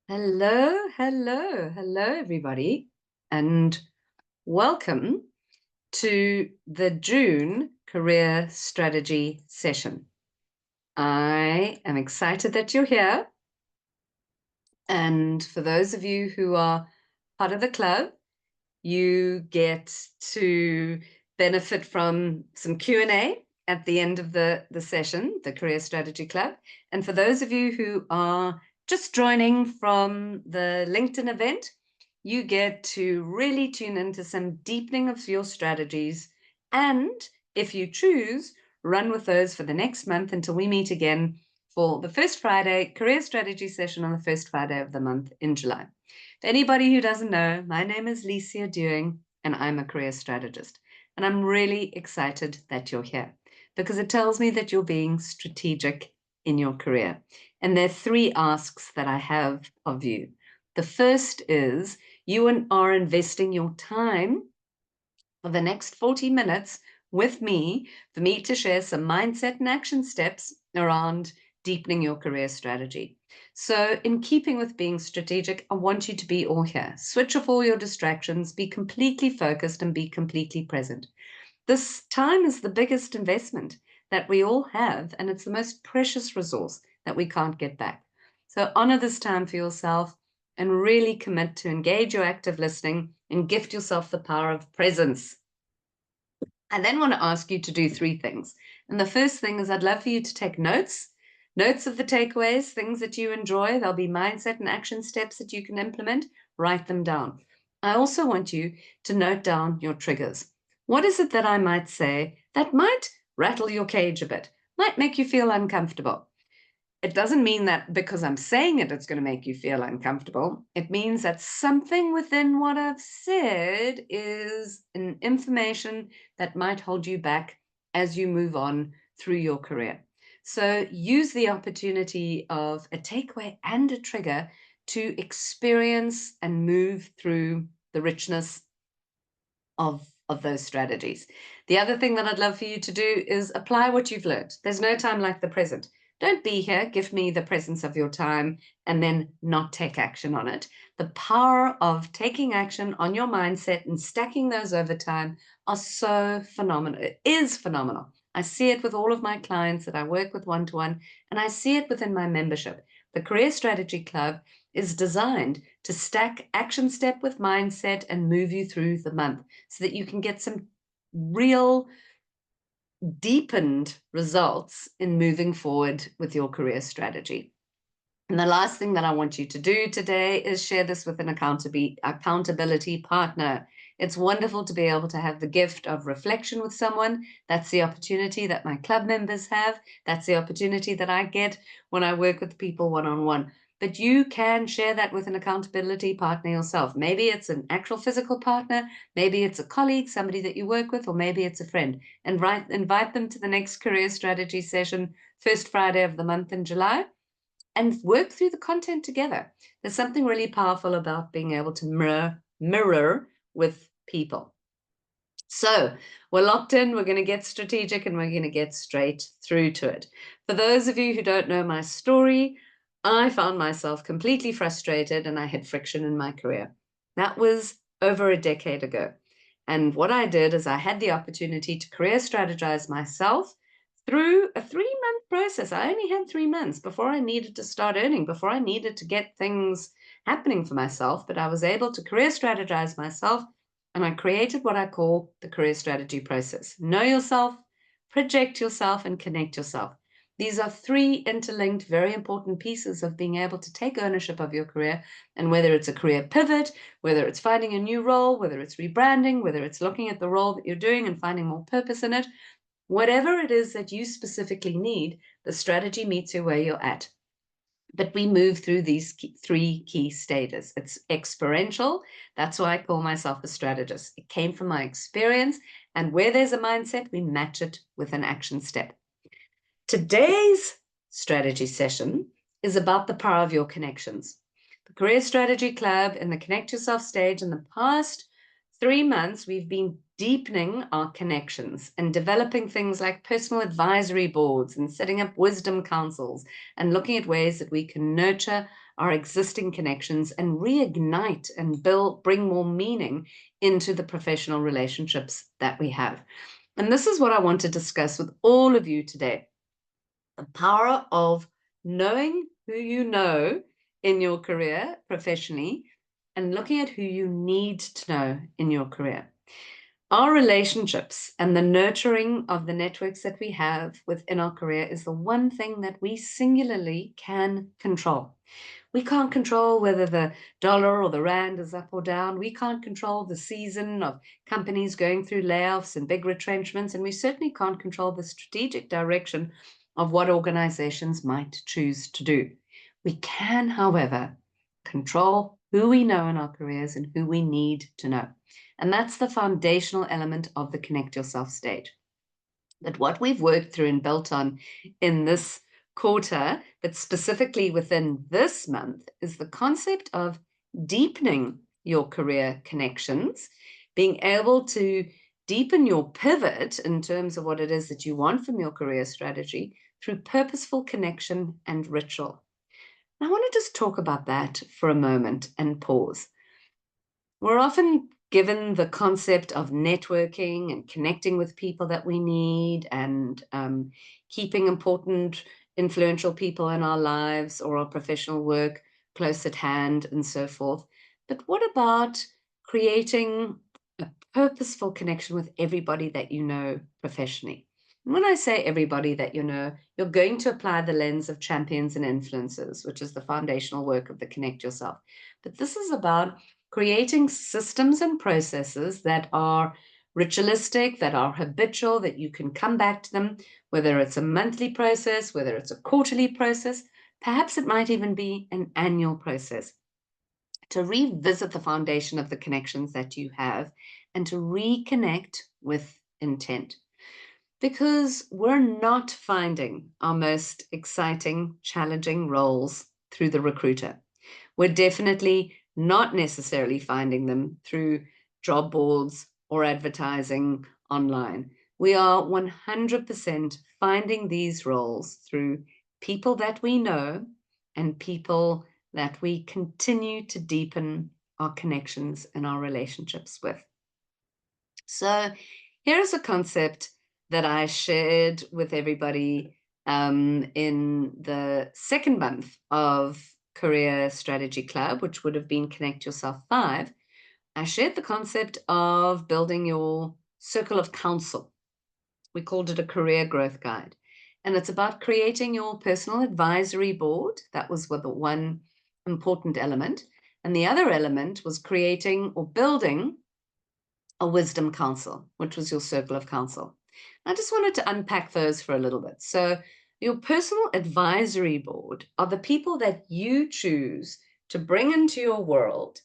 Hello, everybody, and welcome to the June Career Strategy Session. I am excited that you're here, and for those of you who are part of the club, you get to benefit from some Q&A at the end of the session, the Career Strategy Club. And for those of you who are just joining from the LinkedIn event, you get to really tune into some deepening of your strategies. And if you choose, run with those for the next month until we meet again for the first Friday Career Strategy session on the first Friday of the month in July. For anybody who doesn't know, my name is Licia Dewing, and I'm a career strategist. And I'm really excited that you're here because it tells me that you're being strategic in your career. And there are three asks that I have of you. The first is you are investing your time for the next 40 minutes with me for me to share some mindset and action steps around deepening your career strategy. So in keeping with being strategic, I want you to be all here. Switch off all your distractions, be completely focused, and be completely present. This time is the biggest investment that we all have, and it's the most precious resource that we can't get back. So honor this time for yourself and really commit to engage your active listening and gift yourself the power of presence. I then want to ask you to do three things. And the first thing is I'd love for you to take notes of the takeaways, things that you enjoy. There'll be mindset and action steps that you can implement. Write them down. I also want you to note down your triggers. What is it that I might say that might rattle your cage a bit, might make you feel uncomfortable? It doesn't mean that because I'm saying it, it's going to make you feel uncomfortable. It means that something within what I've said is an information that might hold you back as you move on through your career. So use the opportunity of a takeaway and a trigger to experience and move through the richness of those strategies. The other thing that I'd love for you to do is apply what you've learned. There's no time like the present. Don't be here, give me the presence of your time, and then not take action on it. The power of taking action on your mindset and stacking those over time are so phenomenal. It is phenomenal. I see it with all of my clients that I work with one-to-one, and I see it within my membership. The Career Strategy Club is designed to stack action step with mindset and move you through the month so that you can get some real deepened results in moving forward with your career strategy. And the last thing that I want you to do today is share this with an accountability partner. It's wonderful to be able to have the gift of reflection with someone. That's the opportunity that my club members have. That's the opportunity that I get when I work with people one-on-one. But you can share that with an accountability partner yourself. Maybe it's an actual physical partner, maybe it's a colleague, somebody that you work with, or maybe it's a friend. And invite them to the next career strategy session, first Friday of the month in July, and work through the content together. There's something really powerful about being able to mirror with people. So we're locked in, we're going to get strategic, and we're going to get straight through to it. For those of you who don't know my story, I found myself completely frustrated and I had friction in my career. That was over a decade ago. And what I did is I had the opportunity to career strategize myself through a 3-month process. I only had 3 months before I needed to start earning, before I needed to get things happening for myself, but I was able to career strategize myself, and I created what I call the career strategy process. Know yourself, project yourself, and connect yourself. These are 3 interlinked, very important pieces of being able to take ownership of your career. And whether it's a career pivot, whether it's finding a new role, whether it's rebranding, whether it's looking at the role that you're doing and finding more purpose in it, whatever it is that you specifically need, the strategy meets you where you're at. But we move through these 3 key stages. It's experiential. That's why I call myself a strategist. It came from my experience. And where there's a mindset, we match it with an action step. Today's strategy session is about the power of your connections. The Career Strategy Club and the Connect Yourself stage, in the past 3 months, we've been deepening our connections and developing things like personal advisory boards and setting up wisdom councils and looking at ways that we can nurture our existing connections and reignite and bring more meaning into the professional relationships that we have. And this is what I want to discuss with all of you today. The power of knowing who you know in your career professionally and looking at who you need to know in your career. Our relationships and the nurturing of the networks that we have within our career is the one thing that we singularly can control. We can't control whether the dollar or the rand is up or down. We can't control the season of companies going through layoffs and big retrenchments. And we certainly can't control the strategic direction of what organizations might choose to do. We can, however, control who we know in our careers and who we need to know. And that's the foundational element of the Connect Yourself stage. But what we've worked through and built on in this quarter, but specifically within this month, is the concept of deepening your career connections, being able to deepen your pivot in terms of what it is that you want from your career strategy through purposeful connection and ritual. And I want to just talk about that for a moment and pause. We're often given the concept of networking and connecting with people that we need and keeping important, influential people in our lives or our professional work close at hand and so forth. But what about creating a purposeful connection with everybody that you know professionally? And when I say everybody that you know, you're going to apply the lens of champions and influencers, which is the foundational work of the Connect Yourself. But this is about creating systems and processes that are ritualistic, that are habitual, that you can come back to them, whether it's a monthly process, whether it's a quarterly process, perhaps it might even be an annual process, to revisit the foundation of the connections that you have and to reconnect with intent. Because we're not finding our most exciting, challenging roles through the recruiter. We're definitely not necessarily finding them through job boards or advertising online. We are 100% finding these roles through people that we know and people that we continue to deepen our connections and our relationships with. So here's a concept that I shared with everybody in the second month of Career Strategy Club, which would have been Connect Yourself 5. I shared the concept of building your circle of counsel. We called it a career growth guide. And it's about creating your personal advisory board. That was the one important element. And the other element was creating or building a wisdom council, which was your circle of counsel. I just wanted to unpack those for a little bit. So your personal advisory board are the people that you choose to bring into your world.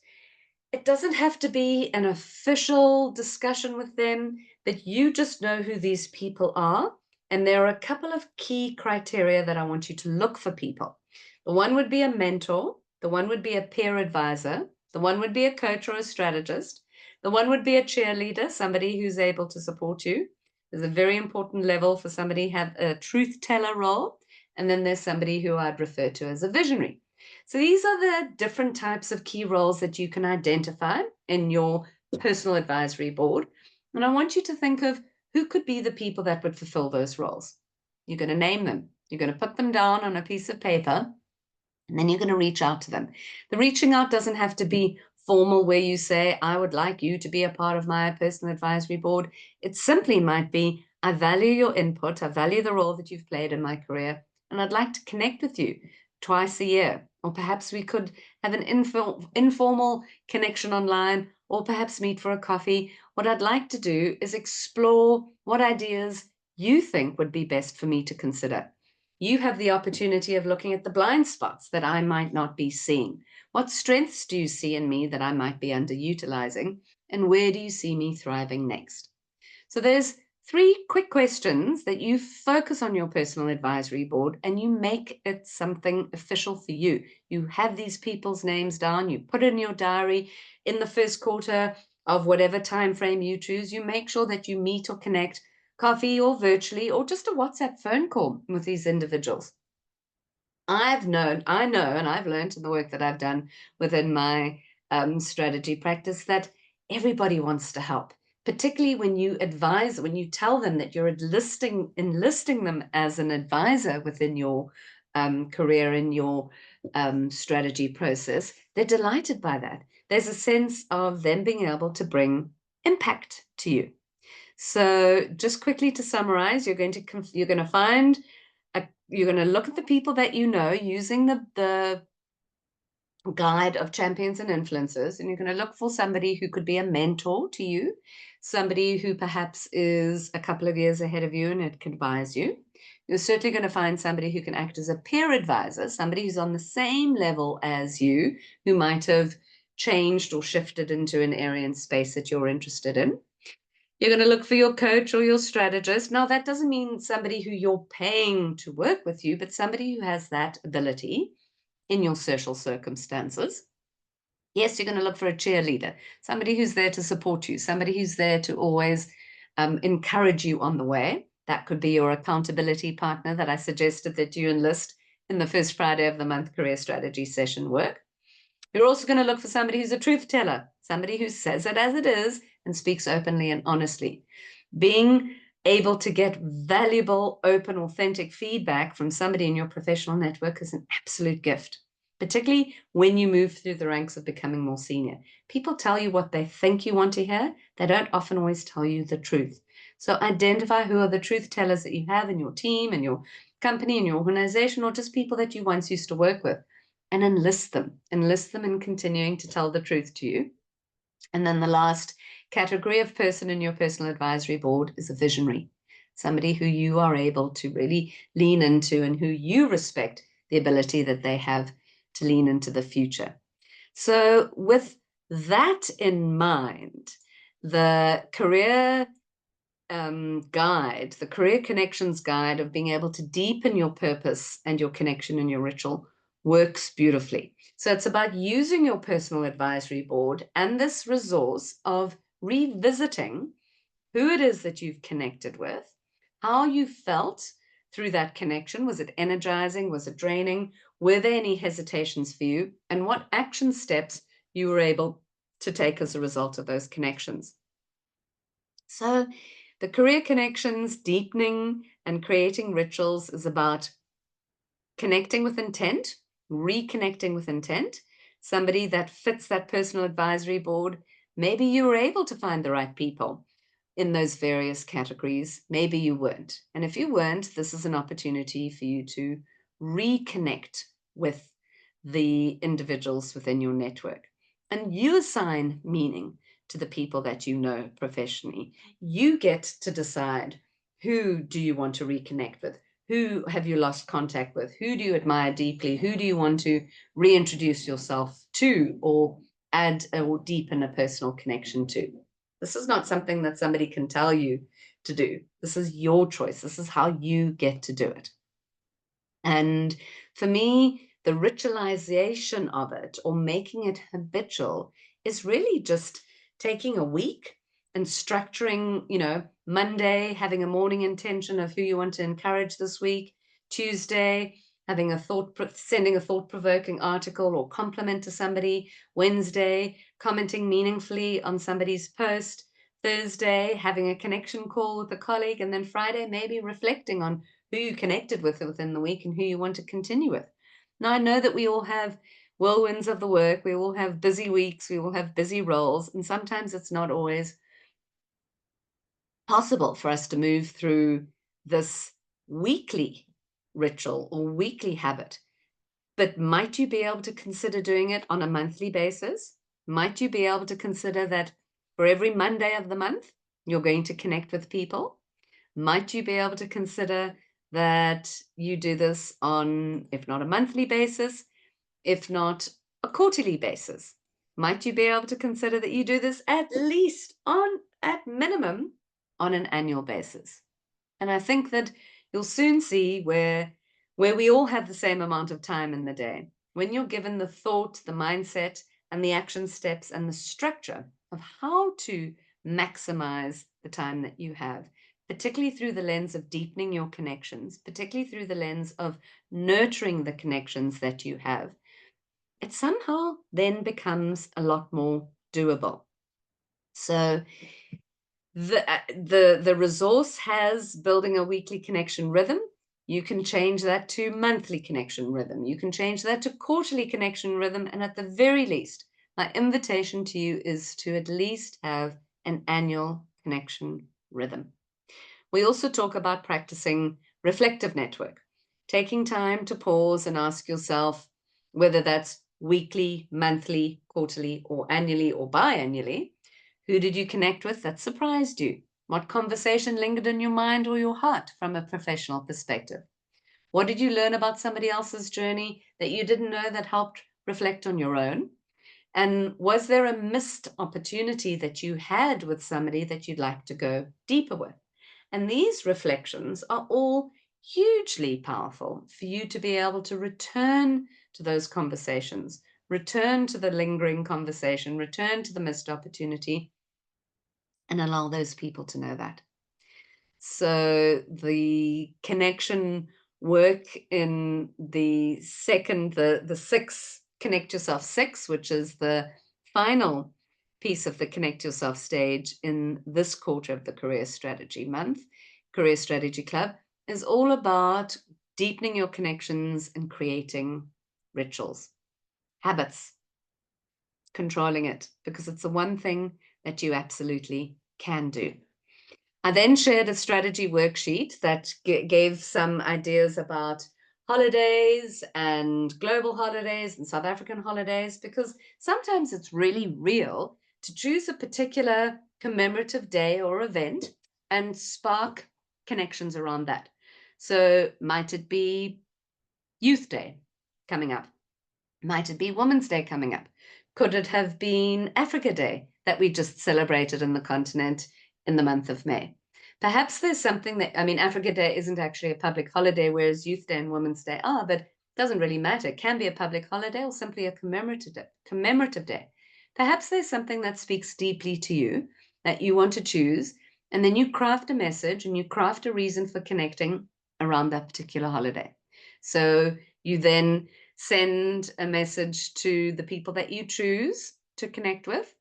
It doesn't have to be an official discussion with them, but you just know who these people are. And there are a couple of key criteria that I want you to look for people. The one would be a mentor. The one would be a peer advisor. The one would be a coach or a strategist. The one would be a cheerleader, somebody who's able to support you. There's a very important level for somebody to have a truth teller role. And then there's somebody who I'd refer to as a visionary. So these are the different types of key roles that you can identify in your personal advisory board. And I want you to think of who could be the people that would fulfill those roles. You're going to name them. You're going to put them down on a piece of paper, and then you're going to reach out to them. The reaching out doesn't have to be formal where you say, I would like you to be a part of my personal advisory board. It simply might be, I value your input. I value the role that you've played in my career, and I'd like to connect with you twice a year. Or perhaps we could have an informal connection online, or perhaps meet for a coffee. What I'd like to do is explore what ideas you think would be best for me to consider. You have the opportunity of looking at the blind spots that I might not be seeing. What strengths do you see in me that I might be underutilizing? And where do you see me thriving next? So there's 3 quick questions that you focus on your personal advisory board and you make it something official for you. You have these people's names down, you put it in your diary in the first quarter of whatever time frame you choose. You make sure that you meet or connect, coffee or virtually, or just a WhatsApp phone call with these individuals. I know, and I've learned in the work that I've done within my strategy practice that everybody wants to help, particularly when you advise, when you tell them that you're enlisting them as an advisor within your career, in your strategy process. They're delighted by that. There's a sense of them being able to bring impact to you. So just quickly to summarize, you're going to find you're going to look at the people that you know using the guide of champions and influencers, and you're going to look for somebody who could be a mentor to you, somebody who perhaps is a couple of years ahead of you and it can advise you. You're certainly going to find somebody who can act as a peer advisor, somebody who's on the same level as you, who might have changed or shifted into an area and space that you're interested in. You're going to look for your coach or your strategist. Now, that doesn't mean somebody who you're paying to work with you, but somebody who has that ability in your social circumstances. Yes, you're going to look for a cheerleader, somebody who's there to support you, somebody who's there to always encourage you on the way. That could be your accountability partner that I suggested that you enlist in the first Friday of the month career strategy session work. You're also going to look for somebody who's a truth teller, somebody who says it as it is and speaks openly and honestly. Being able to get valuable, open, authentic feedback from somebody in your professional network is an absolute gift, particularly when you move through the ranks of becoming more senior. People tell you what they think you want to hear. They don't often always tell you the truth. So identify who are the truth tellers that you have in your team, in your company, in your organization, or just people that you once used to work with, and enlist them in continuing to tell the truth to you. And then the last category of person in your personal advisory board is a visionary, somebody who you are able to really lean into and who you respect the ability that they have to lean into the future. So with that in mind, the career guide, the career connections guide of being able to deepen your purpose and your connection and your ritual works beautifully. So it's about using your personal advisory board and this resource of revisiting who it is that you've connected with, how you felt through that connection. Was it energizing? Was it draining? Were there any hesitations for you? And what action steps you were able to take as a result of those connections? So the career connections, deepening and creating rituals is about connecting with intent, reconnecting with intent, somebody that fits that personal advisory board. Maybe you were able to find the right people in those various categories. Maybe you weren't. And if you weren't, this is an opportunity for you to reconnect with the individuals within your network. And you assign meaning to the people that you know professionally. You get to decide, who do you want to reconnect with? Who have you lost contact with? Who do you admire deeply? Who do you want to reintroduce yourself to or add or deepen a personal connection to? This is not something that somebody can tell you to do. This is your choice. This is how you get to do it. And for me, the ritualization of it or making it habitual is really just taking a week and structuring, Monday, having a morning intention of who you want to encourage this week. Tuesday, having sending a thought-provoking article or compliment to somebody. Wednesday, commenting meaningfully on somebody's post. Thursday, having a connection call with a colleague. And then Friday, maybe reflecting on who you connected with within the week and who you want to continue with. Now, I know that we all have whirlwinds of the work. We all have busy weeks. We all have busy roles. And sometimes it's not always possible for us to move through this weekly ritual or weekly habit. But might you be able to consider doing it on a monthly basis? Might you be able to consider that for every Monday of the month, you're going to connect with people? Might you be able to consider that you do this on, if not a monthly basis, if not a quarterly basis? Might you be able to consider that you do this at least at minimum, on an annual basis? And I think that you'll soon see where we all have the same amount of time in the day. When you're given the thought, the mindset, and the action steps and the structure of how to maximize the time that you have, particularly through the lens of deepening your connections, particularly through the lens of nurturing the connections that you have, it somehow then becomes a lot more doable. So the resource has building a weekly connection rhythm. You can change that to monthly connection rhythm. You can change that to quarterly connection rhythm. And at the very least, my invitation to you is to at least have an annual connection rhythm. We also talk about practicing reflective network, taking time to pause and ask yourself whether that's weekly, monthly, quarterly, or annually or biannually. Who did you connect with that surprised you? What conversation lingered in your mind or your heart from a professional perspective? What did you learn about somebody else's journey that you didn't know that helped reflect on your own? And was there a missed opportunity that you had with somebody that you'd like to go deeper with? And these reflections are all hugely powerful for you to be able to return to those conversations, return to the lingering conversation, return to the missed opportunity, and allow those people to know that. So the connection work in the second, the six, Connect Yourself 6, which is the final piece of the Connect Yourself stage in this quarter of the Career Strategy Month, Career Strategy Club, is all about deepening your connections and creating rituals, habits, controlling it, because it's the one thing that you absolutely can do. I then shared a strategy worksheet that gave some ideas about holidays and global holidays and South African holidays, because sometimes it's really real to choose a particular commemorative day or event and spark connections around that. So might it be Youth Day coming up? Might it be Women's Day coming up? Could it have been Africa Day that we just celebrated in the continent in the month of May? Perhaps there's something that, I mean, Africa Day isn't actually a public holiday, whereas Youth Day and Women's Day are, but it doesn't really matter. It can be a public holiday or simply a commemorative day. Perhaps there's something that speaks deeply to you that you want to choose, and then you craft a message and you craft a reason for connecting around that particular holiday. So you then send a message to the people that you choose to connect with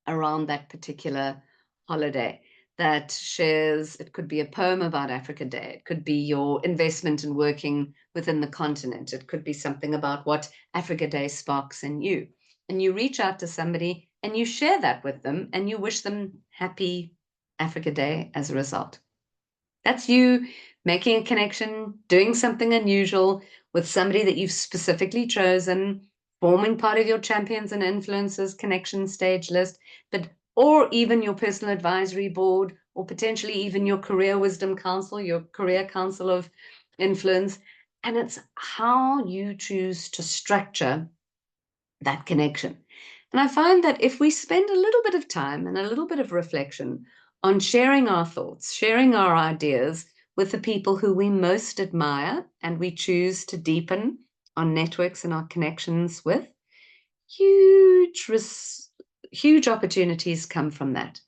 around that particular holiday that shares, it could be a poem about Africa Day, it could be your investment in working within the continent, it could be something about what Africa Day sparks in you. And you reach out to somebody and you share that with them and you wish them happy Africa Day as a result. That's you making a connection, doing something unusual with somebody that you've specifically chosen, forming part of your champions and influencers connection stage list, or even your personal advisory board, or potentially even your career wisdom council, your career council of influence. And it's how you choose to structure that connection. And I find that if we spend a little bit of time and a little bit of reflection on sharing our thoughts, sharing our ideas with the people who we most admire and we choose to deepen our networks and our connections with, huge opportunities come from that.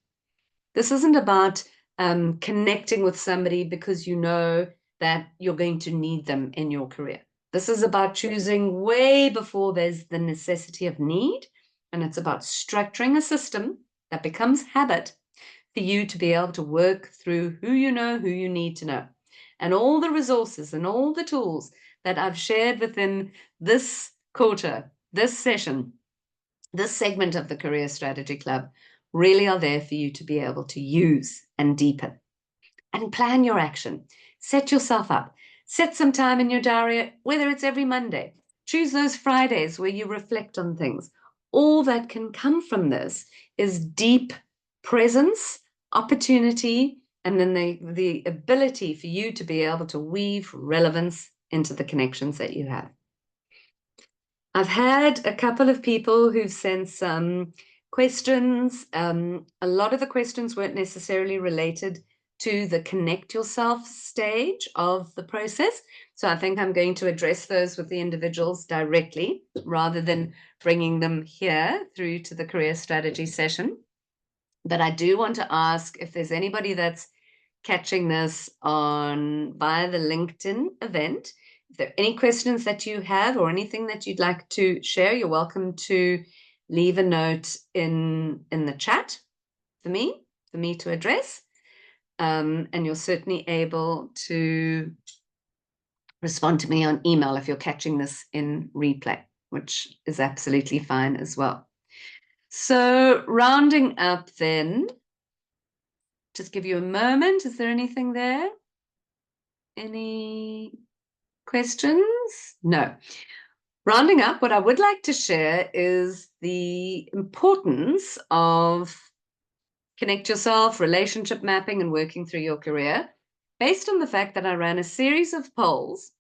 This isn't about connecting with somebody because you know that you're going to need them in your career. This is about choosing way before there's the necessity of need, and it's about structuring a system that becomes habit for you to be able to work through who you know, who you need to know. And all the resources and all the tools that I've shared within this quarter, this session, this segment of the Career Strategy Club really are there for you to be able to use and deepen. And plan your action. Set yourself up. Set some time in your diary, whether it's every Monday. Choose those Fridays where you reflect on things. All that can come from this is deep presence, opportunity, and then the ability for you to be able to weave relevance into the connections that you have. I've had a couple of people who've sent some questions. A lot of the questions weren't necessarily related to the connect yourself stage of the process. So I think I'm going to address those with the individuals directly rather than bringing them here through to the career strategy session. But I do want to ask if there's anybody that's catching this via the LinkedIn event. If there are any questions that you have or anything that you'd like to share, you're welcome to leave a note in the chat for me to address. And you're certainly able to respond to me on email if you're catching this in replay, which is absolutely fine as well. So rounding up then, just give you a moment. Is there anything there? Any questions? No. Rounding up, what I would like to share is the importance of connect yourself, relationship mapping, and working through your career, based on the fact that I ran a series of polls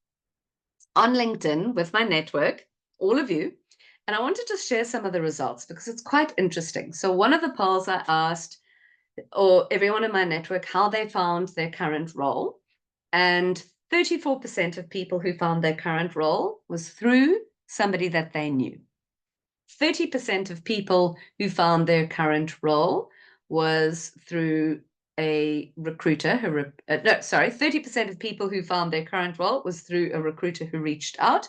on LinkedIn with my network, all of you, and I wanted to share some of the results because it's quite interesting. So one of the polls I asked, or everyone in my network, how they found their current role, and 34% of people who found their current role was through somebody that they knew. 30% of people who found their current role was through a recruiter 30% of people who found their current role was through a recruiter who reached out,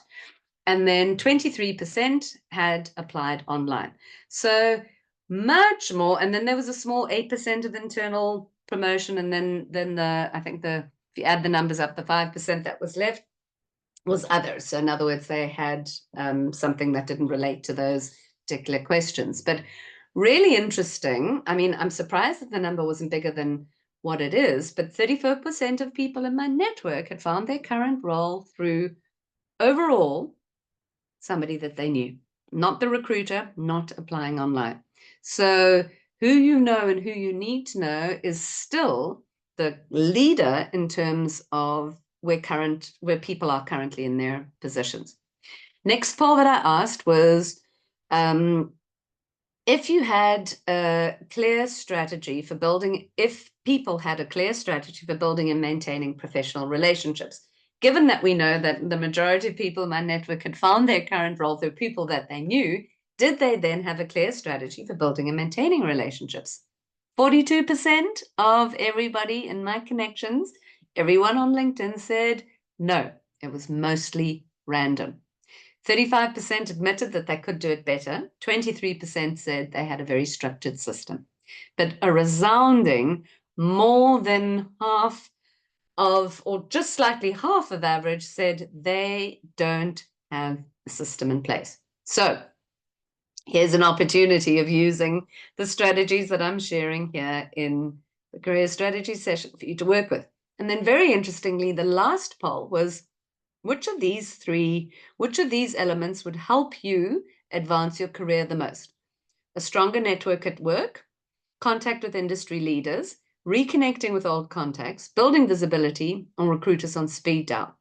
and then 23% had applied online. So much more. And then there was a small 8% of internal promotion, and then if you add the numbers up, the 5% that was left was others. So in other words, they had something that didn't relate to those particular questions. But really interesting. I mean, I'm surprised that the number wasn't bigger than what it is, but 34% of people in my network had found their current role through overall somebody that they knew, not the recruiter, not applying online. So who you know and who you need to know is still the leader in terms of where people are currently in their positions. Next poll that I asked was, if people had a clear strategy for building and maintaining professional relationships, given that we know that the majority of people in my network had found their current role through people that they knew, did they then have a clear strategy for building and maintaining relationships? 42% of everybody in my connections, everyone on LinkedIn, said no. It was mostly random. 35% admitted that they could do it better. 23% said they had a very structured system. But a resounding more than half of, or just slightly half of average, said they don't have a system in place. So here's an opportunity of using the strategies that I'm sharing here in the career strategy session for you to work with. And then very interestingly, the last poll was, which of these elements would help you advance your career the most? A stronger network at work, contact with industry leaders, reconnecting with old contacts, building visibility, or recruiters on speed dial.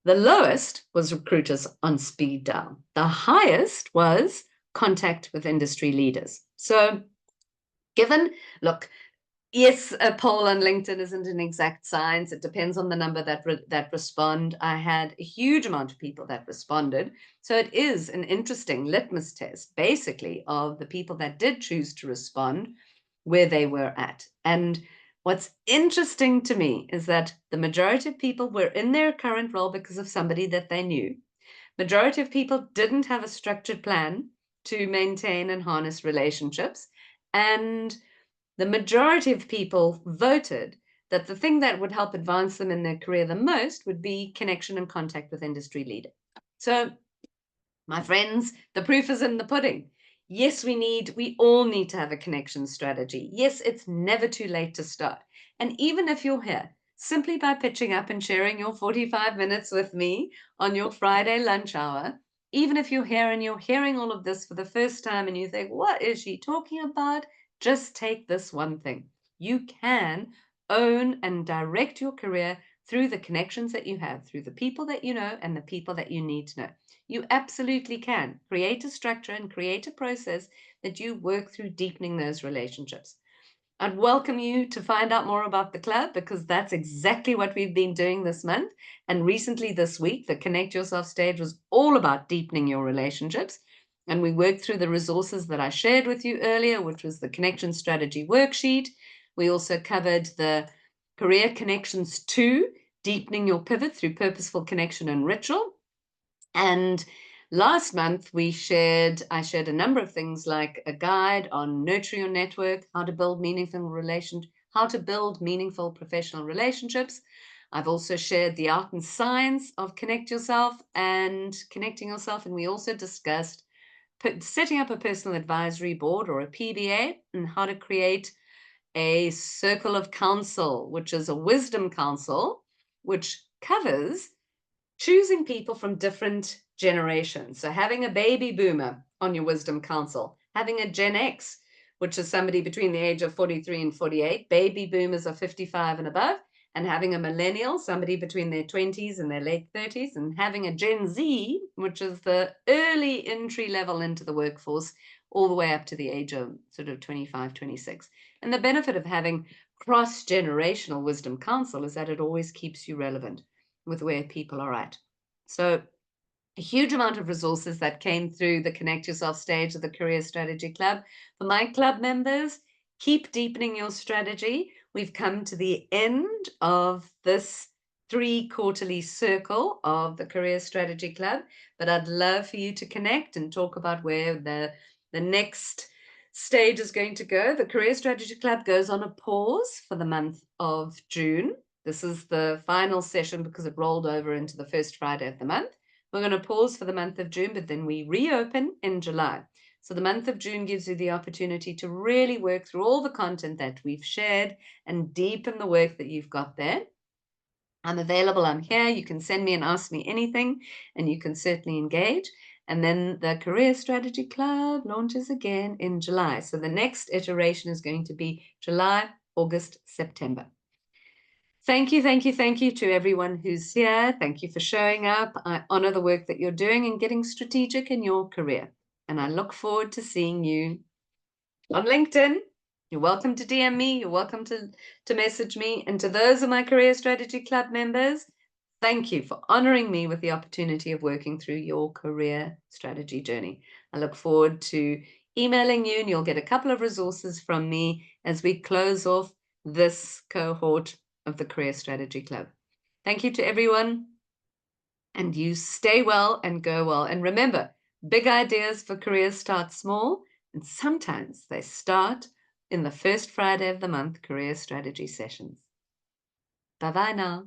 The lowest was recruiters on speed dial. The highest was contact with industry leaders. So yes, a poll on LinkedIn isn't an exact science. It depends on the number that respond. I had a huge amount of people that responded. So it is an interesting litmus test, basically, of the people that did choose to respond, where they were at. And what's interesting to me is that the majority of people were in their current role because of somebody that they knew. Majority of people didn't have a structured plan to maintain and harness relationships. And the majority of people voted that the thing that would help advance them in their career the most would be connection and contact with industry leader. So, my friends, the proof is in the pudding. Yes, we all need to have a connection strategy. Yes, it's never too late to start. And even if you're here, simply by pitching up and sharing your 45 minutes with me on your Friday lunch hour, even if you're here and you're hearing all of this for the first time and you think, what is she talking about? Just take this one thing. You can own and direct your career through the connections that you have, through the people that you know and the people that you need to know. You absolutely can create a structure and create a process that you work through deepening those relationships. I'd welcome you to find out more about the club, because that's exactly what we've been doing this month. And recently this week, the Connect Yourself stage was all about deepening your relationships. And we worked through the resources that I shared with you earlier, which was the connection strategy worksheet. We also covered the Career Connections 2, Deepening Your Pivot Through Purposeful Connection and Ritual. And last month, I shared a number of things like a guide on nurturing your network, how to build meaningful professional relationships. I've also shared the art and science of connecting yourself, and we also discussed setting up a personal advisory board or a PBA, and how to create a circle of counsel, which is a wisdom council, which covers choosing people from different generations. So having a baby boomer on your wisdom council, having a Gen X, which is somebody between the age of 43 and 48, baby boomers are 55 and above, and having a millennial, somebody between their 20s and their late 30s, and having a Gen Z, which is the early entry level into the workforce, all the way up to the age of sort of 25, 26. And the benefit of having cross-generational wisdom council is that it always keeps you relevant with where people are at. So a huge amount of resources that came through the Connect Yourself stage of the Career Strategy Club. For my club members, keep deepening your strategy. We've come to the end of this 3 quarterly circle of the Career Strategy Club, but I'd love for you to connect and talk about where the next stage is going to go. The Career Strategy Club goes on a pause for the month of June. This is the final session because it rolled over into the first Friday of the month. We're going to pause for the month of June, but then we reopen in July. So the month of June gives you the opportunity to really work through all the content that we've shared and deepen the work that you've got there. I'm available. I'm here. You can send me and ask me anything, and you can certainly engage. And then the Career Strategy Club launches again in July. So the next iteration is going to be July, August, September. Thank you, thank you, thank you to everyone who's here. Thank you for showing up. I honor the work that you're doing and getting strategic in your career. And I look forward to seeing you on LinkedIn. You're welcome to DM me. You're welcome to message me. And to those of my Career Strategy Club members, thank you for honoring me with the opportunity of working through your career strategy journey. I look forward to emailing you, and you'll get a couple of resources from me as we close off this cohort of the Career Strategy Club. Thank you to everyone, and you stay well and go well. And remember, big ideas for careers start small, and sometimes they start in the first Friday of the month career strategy sessions. Bye-bye now.